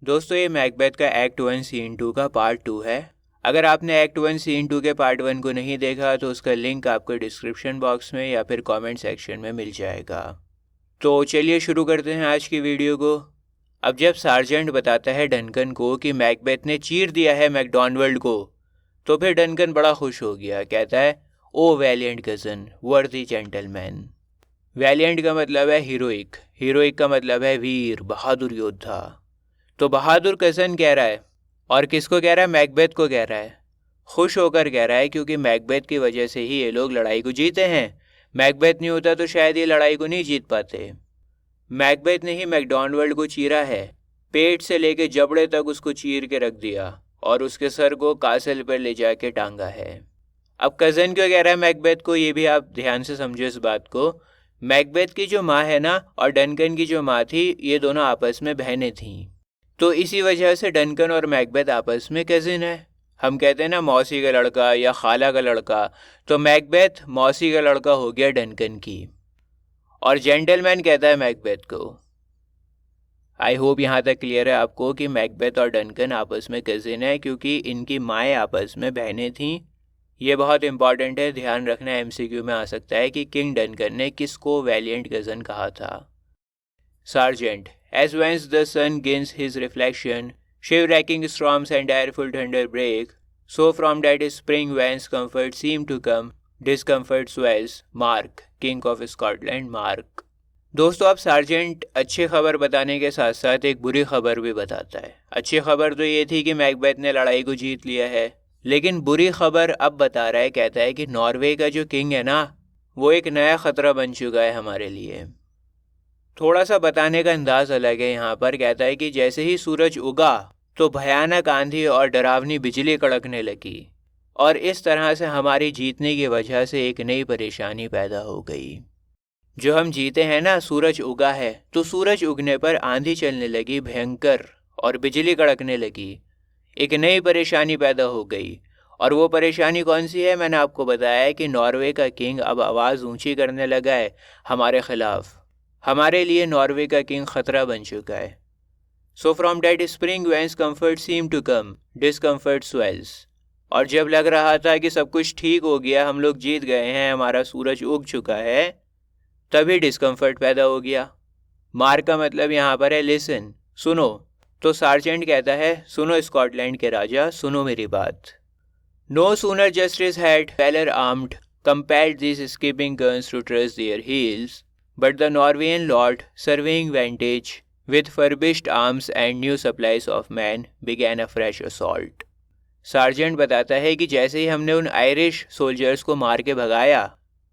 दोस्तों ये मैकबेथ का एक्ट 1 सीन 2 का पार्ट 2 है। अगर आपने एक्ट 1 सीन 2 के पार्ट 1 को नहीं देखा तो उसका लिंक आपको डिस्क्रिप्शन बॉक्स में या फिर कमेंट सेक्शन में मिल जाएगा। तो चलिए शुरू करते हैं आज की वीडियो को। अब जब सार्जेंट बताता है डनकन को कि मैकबेथ ने चीर दिया है मैकडॉनल्ड को, तो फिर डनकन बड़ा खुश हो गया। कहता है, ओ वैलिएंट कज़न, वर्दी जेंटलमैन। वैलिएंट का मतलब है हीरोइक, हीरोइक का मतलब है वीर, बहादुर योद्धा। तो बहादुर कज़न कह रहा है, और किसको कह रहा है? मैकबेथ को कह रहा है। खुश होकर कह रहा है क्योंकि मैकबेथ की वजह से ही ये लोग लड़ाई को जीते हैं। मैकबेथ नहीं होता तो शायद ये लड़ाई को नहीं जीत पाते। मैकबेथ ने ही मैकडॉनल्ड को चीरा है, पेट से लेके जबड़े तक उसको चीर के रख दिया और उसके सर को कासल पर ले जाके टांगा है। अब कज़न क्यों कह रहा है मैकबेथ को, ये भी आप ध्यान से समझो इस बात को। मैकबेथ की जो माँ है ना, और डनकन की जो माँ थी, ये दोनों आपस में बहनें थीं। तो इसी वजह से डनकन और मैकबेथ आपस में कज़िन है। हम कहते हैं ना मौसी का लड़का या खाला का लड़का, तो मैकबेथ मौसी का लड़का हो गया डनकन की। और जेंटलमैन कहता है मैकबेथ को। आई होप यहाँ तक क्लियर है आपको कि मैकबेथ और डनकन आपस में कज़िन है क्योंकि इनकी माएँ आपस में बहनें थीं। ये बहुत इंपॉर्टेंट है, ध्यान रखना, एमसीक्यू में आ सकता है कि किंग डनकन ने किसको वैलिएंट कज़न कहा था। Sergeant, as once the sun gains his reflection, shiv-racking storms and direful thunder break, so from that spring whence comfort seemed to come, discomfort swells. Mark, King of Scotland, Mark. दोस्तों, अब sergeant अच्छी खबर बताने के साथ साथ एक बुरी खबर भी बताता है। अच्छी खबर तो ये थी कि मैकबेथ ने लड़ाई को जीत लिया है, लेकिन बुरी खबर अब बता रहा है। कहता है कि नॉर्वे का जो किंग है ना, वो एक नया खतरा बन चुका है हमारे लिए। थोड़ा सा बताने का अंदाज अलग है यहाँ पर। कहता है कि जैसे ही सूरज उगा तो भयानक आंधी और डरावनी बिजली कड़कने लगी, और इस तरह से हमारी जीतने की वजह से एक नई परेशानी पैदा हो गई। जो हम जीते हैं ना, सूरज उगा है, तो सूरज उगने पर आंधी चलने लगी भयंकर और बिजली कड़कने लगी। एक नई परेशानी पैदा हो गई, और वो परेशानी कौन सी है? मैंने आपको बताया है कि नॉर्वे का किंग अब आवाज़ ऊंची करने लगा है हमारे खिलाफ। हमारे लिए नॉर्वे का किंग खतरा बन चुका है। So from that spring whence comfort seem to come, discomfort swells. और जब लग रहा था कि सब कुछ ठीक हो गया, हम लोग जीत गए हैं, हमारा सूरज उग चुका है, तभी डिस्कम्फर्ट पैदा हो गया। मार का मतलब यहाँ पर है लिसन, सुनो। तो सार्जेंट कहता है, सुनो स्कॉटलैंड के राजा, सुनो मेरी बात। No sooner justice had valour armed compelled these escaping guns to trust their heels, but the Norwegian lord, surveying vantage with furbished arms and new supplies of men, began a fresh assault. Sergeant बताता है कि जैसे ही हमने उन Irish soldiers को मार के भगाया,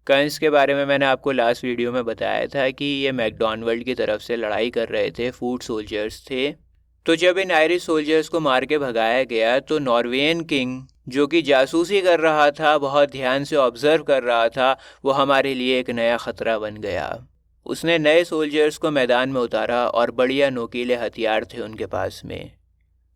कंस के बारे में मैंने आपको लास्ट वीडियो में बताया था कि ये मैकडॉनल्ड की तरफ से लड़ाई कर रहे थे, फूड सोल्जर्स थे। तो जब इन आयरिश सोल्जर्स को मार के भगाया गया तो नॉर्वेजियन किंग, जो कि जासूसी कर रहा था, बहुत ध्यान से ऑब्जर्व कर रहा था, वो हमारे लिए एक नया ख़तरा बन गया। उसने नए सोल्जर्स को मैदान में उतारा और बढ़िया नोकीले हथियार थे उनके पास में।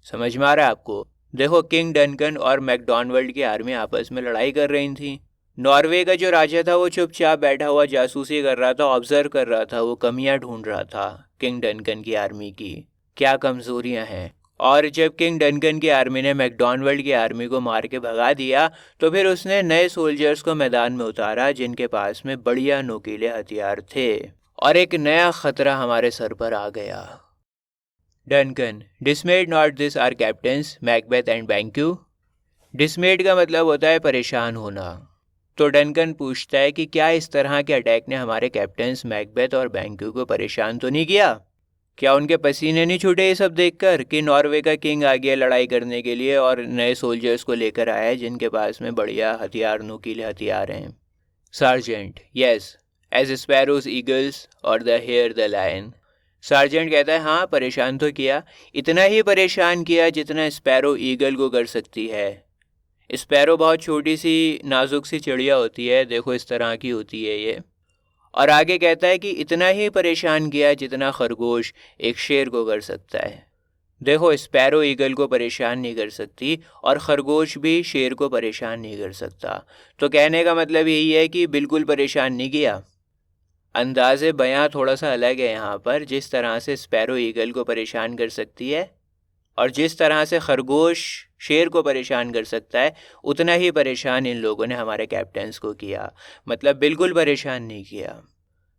समझ में आ रहा है आपको? देखो, किंग डनकन और मैकडॉनल्ड की आर्मी आपस में लड़ाई कर रही थी। नॉर्वे का जो राजा था वो चुपचाप बैठा हुआ जासूसी कर रहा था, ऑब्जर्व कर रहा था, वो कमियां ढूंढ रहा था किंग डनकन की आर्मी की, क्या कमज़ोरियां हैं। और जब किंग डनकन की आर्मी ने मैकडॉनल्ड की आर्मी को मार के भगा दिया, तो फिर उसने नए सोल्जर्स को मैदान में उतारा जिनके पास में बढ़िया नोकीले हथियार थे, और एक नया खतरा हमारे सर पर आ गया। Duncan, dismayed not this our captains Macbeth and Banquo. Dismayed का मतलब होता है परेशान होना। तो डनकन पूछता है कि क्या इस तरह के अटैक ने हमारे कैप्टन्स मैकबेथ और बैंक्यू को परेशान तो नहीं किया? क्या उनके पसीने नहीं छूटे ये सब देखकर कि नॉर्वे का किंग आ गया लड़ाई करने के लिए और नए सोल्जर्स को लेकर आया है जिनके पास में बढ़िया हथियार, नोकीले हथियार हैं? Sergeant, yes, as sparrows eagles और the hare the lion. Sergeant कहता है, हाँ, परेशान तो किया, इतना ही परेशान किया जितना स्पैरो ईगल को कर सकती है। स्पैरो बहुत छोटी सी नाजुक सी चिड़िया होती है, देखो इस तरह की होती है ये। और आगे कहता है कि इतना ही परेशान किया जितना खरगोश एक शेर को कर सकता है। देखो, स्पैरो ईगल को परेशान नहीं कर सकती और खरगोश भी शेर को परेशान नहीं कर सकता। तो कहने का मतलब यही है कि बिल्कुल परेशान नहीं किया। अंदाज़े बयां थोड़ा सा अलग है यहाँ पर। जिस तरह से स्पैरो ईगल को परेशान कर सकती है, और जिस तरह से खरगोश शेर को परेशान कर सकता है, उतना ही परेशान इन लोगों ने हमारे कैप्टन्स को किया। मतलब बिल्कुल परेशान नहीं किया।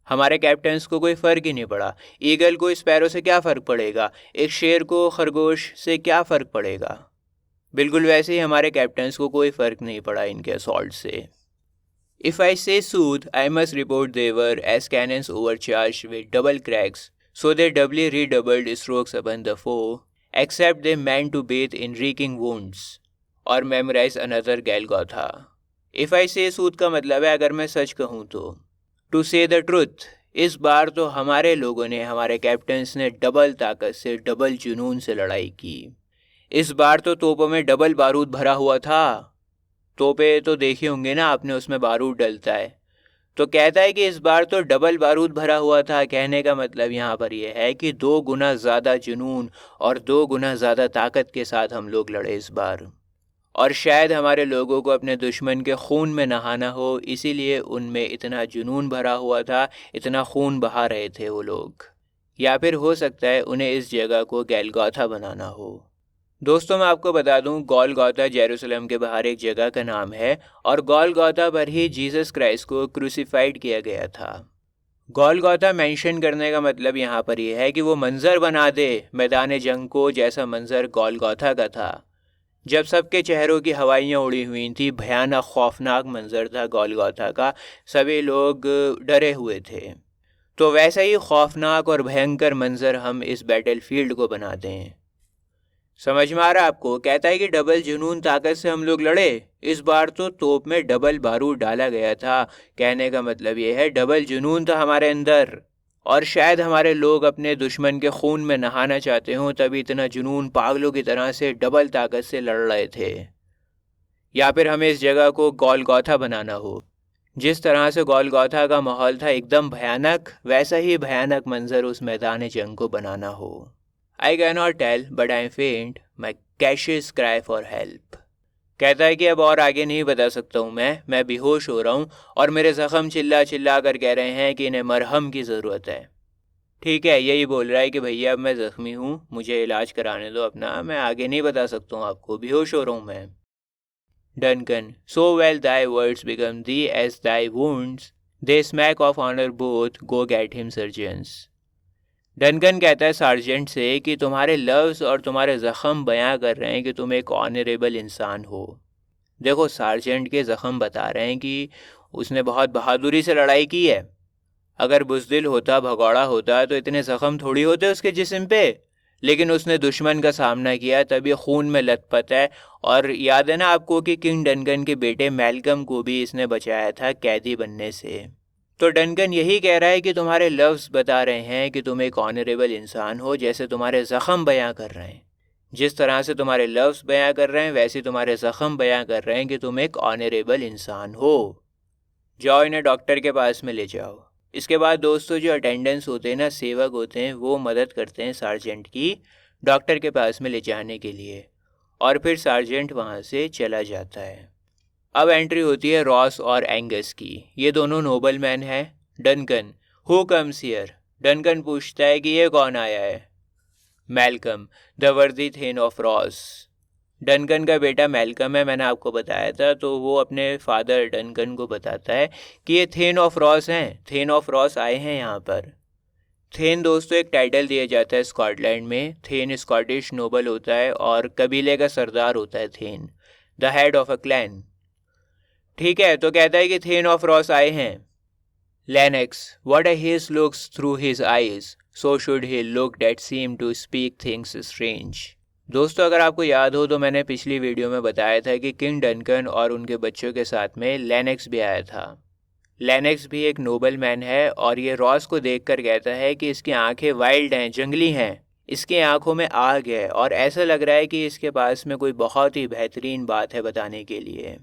हमारे कैप्टन्स को कोई फ़र्क ही नहीं पड़ा। ईगल को स्पैरो से क्या फ़र्क पड़ेगा, एक शेर को खरगोश से क्या फ़र्क पड़ेगा। बिल्कुल वैसे ही हमारे कैप्टन्स को कोई फ़र्क नहीं पड़ा इनके असॉल्ट से। If I say soothe, I must report they were as cannons overcharged with double cracks, so they doubly redoubled strokes upon the foe, except they meant to bathe in reeking wounds or memorize another Golgotha. If I say soothe का मतलब है अगर मैं सच कहूँ तो। To say the truth, इस बार तो हमारे लोगों ने, हमारे कैप्टन्स ने डबल ताकत से, डबल जुनून से लड़ाई की। इस बार तो तोपों में डबल बारूद भरा हुआ था। तोपे तो देखे होंगे ना आपने, उसमें बारूद डलता है। तो कहता है कि इस बार तो डबल बारूद भरा हुआ था। कहने का मतलब यहाँ पर यह है कि 2 गुना ज़्यादा जुनून और 2 गुना ज़्यादा ताकत के साथ हम लोग लड़े इस बार। और शायद हमारे लोगों को अपने दुश्मन के खून में नहाना हो, इसीलिए उनमें इतना जुनून भरा हुआ था, इतना खून बहा रहे थे वो लोग। या फिर हो सकता है उन्हें इस जगह को गोलगोथा बनाना हो। दोस्तों मैं आपको बता दूं, गोलगोथा जेरूसलम के बाहर एक जगह का नाम है और गोलगोथा पर ही जीसस क्राइस्ट को क्रूसिफाइड किया गया था। गोलगोथा मेंशन करने का मतलब यहाँ पर यह है कि वो मंजर बना दे मैदान जंग को, जैसा मंजर गोलगोथा का था जब सबके चेहरों की हवाइयाँ उड़ी हुई थी। भयानक खौफनाक मंजर था गोलगोथा का, सभी लोग डरे हुए थे। तो वैसा ही खौफनाक और भयंकर मंजर हम इस बैटलफील्ड को बना दें। समझ में आ रहा है आपको? कहता है कि डबल जुनून ताकत से हम लोग लड़े। इस बार तो तोप में डबल बारूद डाला गया था। कहने का मतलब ये है डबल जुनून था हमारे अंदर। और शायद हमारे लोग अपने दुश्मन के खून में नहाना चाहते हों, तभी इतना जुनून पागलों की तरह से डबल ताकत से लड़ रहे थे। या फिर हमें इस जगह को गोलगोथा बनाना हो। जिस तरह से गोलगोथा का माहौल था एकदम भयानक, वैसा ही भयानक मंजर उस मैदान जंग को बनाना हो। I cannot tell, but I am faint. My cautious cry for help. कहता है कि अब और आगे नहीं बता सकता हूँ मैं बेहोश हो रहा हूँ और मेरे ज़ख़म चिल्ला चिल्ला कर कह रहे हैं कि इन्हें मरहम की ज़रूरत है। ठीक है, यही बोल रहा है कि भैया अब मैं ज़ख्मी हूँ, मुझे इलाज कराने दो अपना, मैं आगे नहीं बता सकता हूँ आपको, बेहोश हो रहा हूँ मैं। Duncan, so well thy words become thee as thy wounds, they smack of honor both, go get him surgeons. Duncan कहता है सार्जेंट से कि तुम्हारे लफ्ज़ और तुम्हारे ज़ख़म बयां कर रहे हैं कि तुम एक ऑनरेबल इंसान हो। देखो, सार्जेंट के ज़ख़म बता रहे हैं कि उसने बहुत बहादुरी से लड़ाई की है। अगर बुज़दिल होता, भगौड़ा होता तो इतने ज़ख़म थोड़ी होते उसके जिस्म पे। लेकिन उसने दुश्मन का सामना किया, तब ये खून में लथपथ है। और याद है ना आपको कि किंग डनकन के बेटे मैल्कम को भी इसने बचाया था कैदी बनने से। तो डनकन यही कह रहा है कि तुम्हारे लफ्ज़ बता रहे हैं कि तुम एक ऑनरेबल इंसान हो, जैसे तुम्हारे ज़ख़म बयां कर रहे हैं। जिस तरह से तुम्हारे लफ्ज़ बयां कर रहे हैं, वैसे तुम्हारे ज़ख़म बयां कर रहे हैं कि तुम एक ऑनरेबल इंसान हो। जाओ इन्हें डॉक्टर के पास में ले जाओ। इसके बाद दोस्तों जो अटेंडेंस होते हैं ना, सेवक होते हैं, वो मदद करते हैं सार्जेंट की डॉक्टर के पास में ले जाने के लिए। और फिर सार्जेंट वहाँ से चला जाता है। अब एंट्री होती है रॉस और एंगस की। ये दोनों नोबल मैन हैं। Duncan, who comes here? Duncan पूछता है कि ये कौन आया है? मैल्कम, द वर्दी थेन ऑफ रॉस। डनकन का बेटा मैल्कम है, मैंने आपको बताया था। तो वो अपने फादर डनकन को बताता है कि ये थेन ऑफ रॉस हैं, थेन ऑफ रॉस आए हैं यहाँ पर। थेन दोस्तों एक टाइटल दिया जाता है स्कॉटलैंड में। थेन स्कॉटिश नोबल होता है और कबीले का सरदार होता है thane, the head of a clan. ठीक है, तो कहता है कि थेन ऑफ रॉस आए हैं। Lennox, what a haste looks through his eyes, so should he look that seem to speak things strange. दोस्तों अगर आपको याद हो तो मैंने पिछली वीडियो में बताया था कि किंग डनकन और उनके बच्चों के साथ में लेनेक्स भी आया था। लेनेक्स भी एक नोबल मैन है और ये रॉस को देखकर कहता है कि इसकी आंखें वाइल्ड हैं, जंगली हैं, इसकी आंखों में आग है और ऐसा लग रहा है कि इसके पास में कोई बहुत ही बेहतरीन बात है बताने के लिए।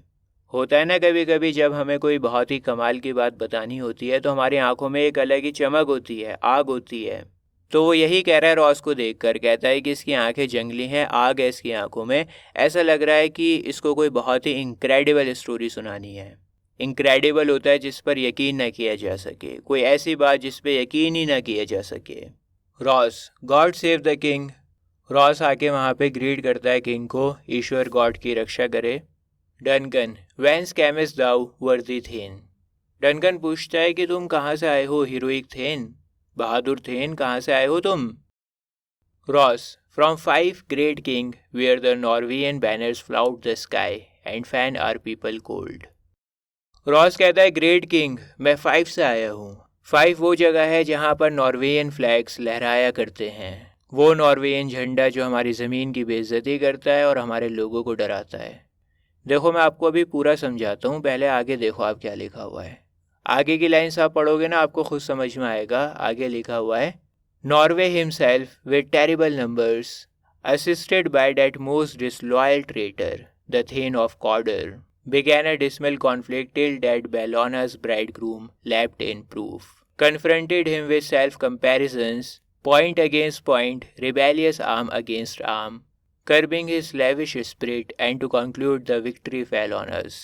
होता है ना कभी कभी जब हमें कोई बहुत ही कमाल की बात बतानी होती है तो हमारी आंखों में एक अलग ही चमक होती है, आग होती है। तो वो यही कह रहा है रॉस को देखकर। कहता है कि इसकी आंखें जंगली हैं, आग है इसकी आंखों में। ऐसा लग रहा है कि इसको कोई बहुत ही इनक्रेडिबल स्टोरी सुनानी है। इनक्रेडिबल होता है जिस पर यकीन न किया जा सके, कोई ऐसी बात जिस पर यकीन ही न किया जा सके। Ross, God save the king. Ross आके वहाँ पे ग्रीट करता है किंग को, ईश्वर गॉड की रक्षा करे। डनकन, वेंस कैमिस दाउ वर्दी थेन। डनकन पूछता है कि तुम कहाँ से आए हो हीरोइक थेन, बहादुर थेन, कहाँ से आए हो तुम? Ross, from 5 great king where the Norwegian banners flout the sky and fan our people cold। Ross कहता है ग्रेट किंग, मैं 5 से आया हूँ। 5 वो जगह है जहाँ पर नॉर्वेजियन फ्लैग्स लहराया करते हैं, वो नॉर्वेजियन झंडा जो हमारी ज़मीन की बेइज्जती करता है और हमारे लोगों को डराता है। देखो मैं आपको अभी पूरा समझाता हूँ, पहले आगे देखो आप क्या लिखा हुआ है। आगे की लाइन्स आप पढ़ोगे ना आपको खुद समझ में आएगा। आगे लिखा हुआ है, Norway himself, with terrible numbers, assisted by that most disloyal traitor, the Thane of Cawdor, began a dismal conflict till that Bellona's bridegroom leapt in proof, confronted him with self-comparisons, point against point, rebellious arm against arm, curbing his lavish spirit, and to conclude the victory fell on us।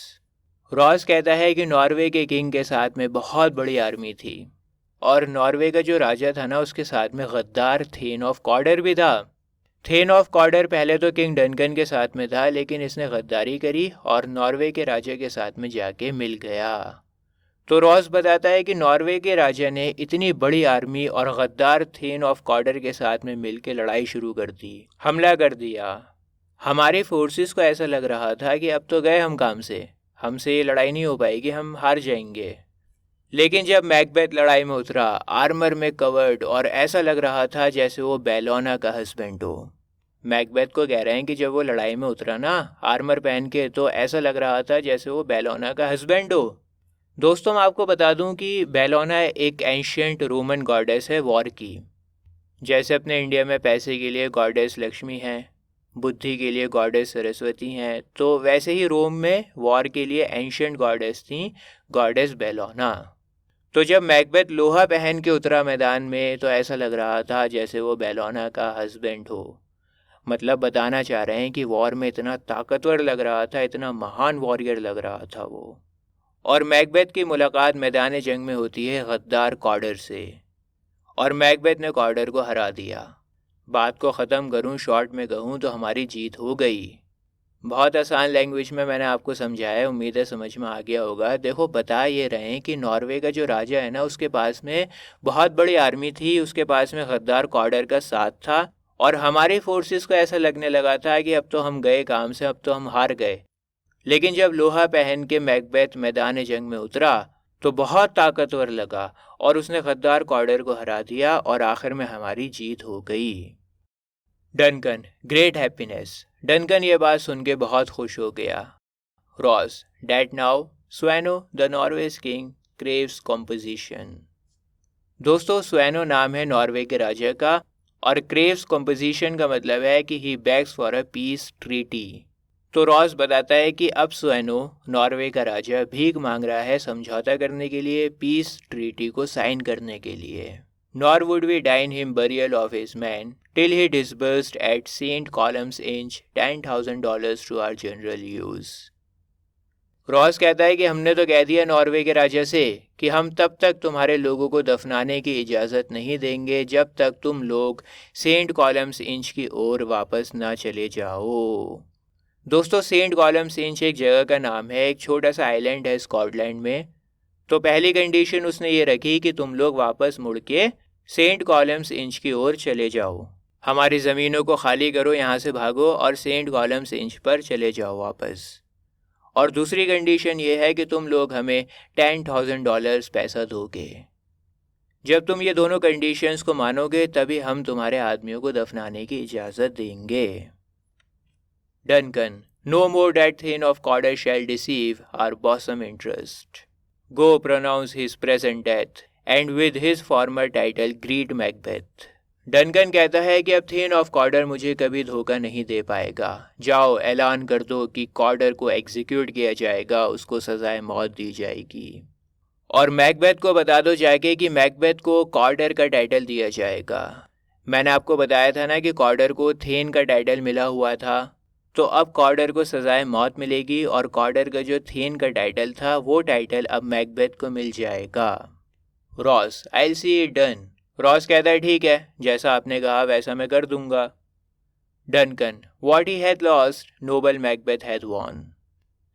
Ross कहता है कि Norway के king के साथ में बहुत बड़ी army थी, और नॉर्वे का जो राजा था ना उसके साथ में गद्दार थेन ऑफ कॉडर भी था। थेन ऑफ कॉडर पहले तो किंग डनकन के साथ में था, लेकिन इसने गद्दारी करी और नॉर्वे के राजा के साथ में जाके मिल गया। तो रॉस बताता है कि नॉर्वे के राजा ने इतनी बड़ी आर्मी और गद्दार थेन ऑफ कॉडर के साथ में मिल के लड़ाई शुरू कर दी, हमला कर दिया। हमारे फोर्सेस को ऐसा लग रहा था कि अब तो गए हम काम से, हमसे ये लड़ाई नहीं हो पाएगी, हम हार जाएंगे। लेकिन जब मैकबेथ लड़ाई में उतरा, आर्मर में कवर्ड, और ऐसा लग रहा था जैसे वो बेलोना का हस्बैंड हो। मैकबेथ को कह रहे हैं कि जब वो लड़ाई में उतरा ना आर्मर पहन के, तो ऐसा लग रहा था जैसे वो बेलोना का हस्बैंड हो। दोस्तों मैं आपको बता दूं कि बेलोना एक एंशियंट रोमन गॉडेस है वॉर की। जैसे अपने इंडिया में पैसे के लिए गॉडेस लक्ष्मी हैं, बुद्धि के लिए गॉडेस सरस्वती हैं, तो वैसे ही रोम में वॉर के लिए एंशियंट गॉडेस थी, गॉडेस बेलोना। तो जब मैकबेथ लोहा पहन के उतरा मैदान में, तो ऐसा लग रहा था जैसे वो बेलोना का हस्बैंड हो। मतलब बताना चाह रहे हैं कि वॉर में इतना ताकतवर लग रहा था, इतना महान वॉरियर लग रहा था वो। और मैकबेथ की मुलाकात मैदान जंग में होती है गद्दार कॉडर से, और मैकबेथ ने कॉडर को हरा दिया। बात को ख़त्म करूं, शॉर्ट में कहूं तो हमारी जीत हो गई। बहुत आसान लैंग्वेज में मैंने आपको समझाया है, उम्मीद है समझ में आ गया होगा। देखो बता ये रहे हैं कि नॉर्वे का जो राजा है ना उसके पास में बहुत बड़ी आर्मी थी, उसके पास में गद्दार कॉडर का साथ था, और हमारे फोर्सेस को ऐसा लगने लगा था कि अब तो हम गए काम से, अब तो हम हार गए। लेकिन जब लोहा पहन के मैकबेथ मैदान जंग में उतरा तो बहुत ताकतवर लगा, और उसने गद्दार कॉडर को हरा दिया, और आखिर में हमारी जीत हो गई। Duncan, great happiness. डनकन ये बात सुन के बहुत खुश हो गया। Ross, that now Sweno the Norway's king craves composition. दोस्तों स्वेनो नाम है नॉर्वे के राजा का, और क्रेव्स कॉम्पोजिशन का मतलब है कि he begs for a peace treaty. तो रॉस बताता है कि अब स्वेनो नॉर्वे का राजा भीख मांग रहा है समझौता करने के लिए, पीस ट्रीटी को साइन करने के लिए। Nor would we dine him burial of his man till he disbursed at St. Colum's Inch $10,000 to our general use। Ross कहता है कि हमने तो कह दिया नॉर्वे के राजा से कि हम तब तक तुम्हारे लोगों को दफनाने की इजाज़त नहीं देंगे जब तक तुम लोग सेंट कॉलम्स इंच की ओर वापस ना चले जाओ। दोस्तों सेंट कॉलम्स इंच एक जगह का नाम है, एक छोटा सा आइलैंड है स्कॉटलैंड में। तो पहली कंडीशन उसने ये रखी कि तुम लोग वापस मुड़ के सेंट कॉलम्स इंच की ओर चले जाओ, हमारी ज़मीनों को खाली करो, यहाँ से भागो और सेंट कॉलम्स इंच पर चले जाओ वापस। और दूसरी कंडीशन ये है कि तुम लोग हमें $10,000 पैसा दोगे। जब तुम ये दोनों कंडीशंस को मानोगे तभी हम तुम्हारे आदमियों को दफनाने की इजाज़त देंगे। Duncan, no more that thane of Cawdor shall deceive our bosom interest. Go pronounce his present death and with his former title greet Macbeth. Duncan कहता है कि अब थेन ऑफ कॉडर मुझे कभी धोखा नहीं दे पाएगा। जाओ ऐलान कर दो कि कॉडर को एग्जीक्यूट किया जाएगा, उसको सजाए मौत दी जाएगी। और मैकबेथ को बता दो जाके कि मैकबेथ को कॉडर का टाइटल दिया जाएगा। मैंने आपको बताया था ना कि कॉडर को थेन का टाइटल मिला हुआ था, तो अब कॉडर को सजाए मौत मिलेगी, और कॉडर का जो थेन का टाइटल था वो टाइटल अब मैकबेथ को मिल जाएगा। Ross, I will see it done. Ross कहता है ठीक है, जैसा आपने कहा वैसा मैं कर दूंगा। Duncan, what he had lost, noble Macbeth had won.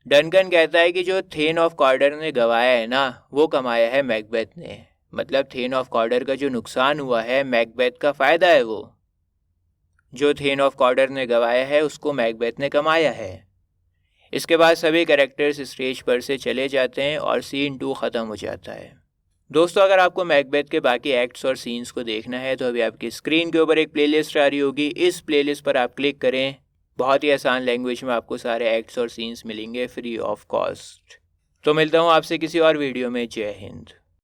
Duncan कहता है कि जो थेन ऑफ कॉर्डर ने गवाया है ना, वो कमाया है मैकबेथ ने। मतलब थेन ऑफ कॉर्डर का जो नुकसान हुआ है, मैकबेथ का फ़ायदा है वो। जो थेन ऑफ कॉर्डर ने गवाया है उसको मैकबेथ ने कमाया है। इसके बाद सभी कैरेक्टर्स स्टेज पर से चले जाते हैं और सीन 2 ख़त्म हो जाता है। दोस्तों, अगर आपको मैकबेथ के बाकी एक्ट्स और सीन्स को देखना है तो अभी आपकी स्क्रीन के ऊपर एक प्लेलिस्ट आ रही होगी, इस प्लेलिस्ट पर आप क्लिक करें। बहुत ही आसान लैंग्वेज में आपको सारे एक्ट्स और सीन्स मिलेंगे फ्री ऑफ कॉस्ट। तो मिलता हूँ आपसे किसी और वीडियो में। जय हिंद।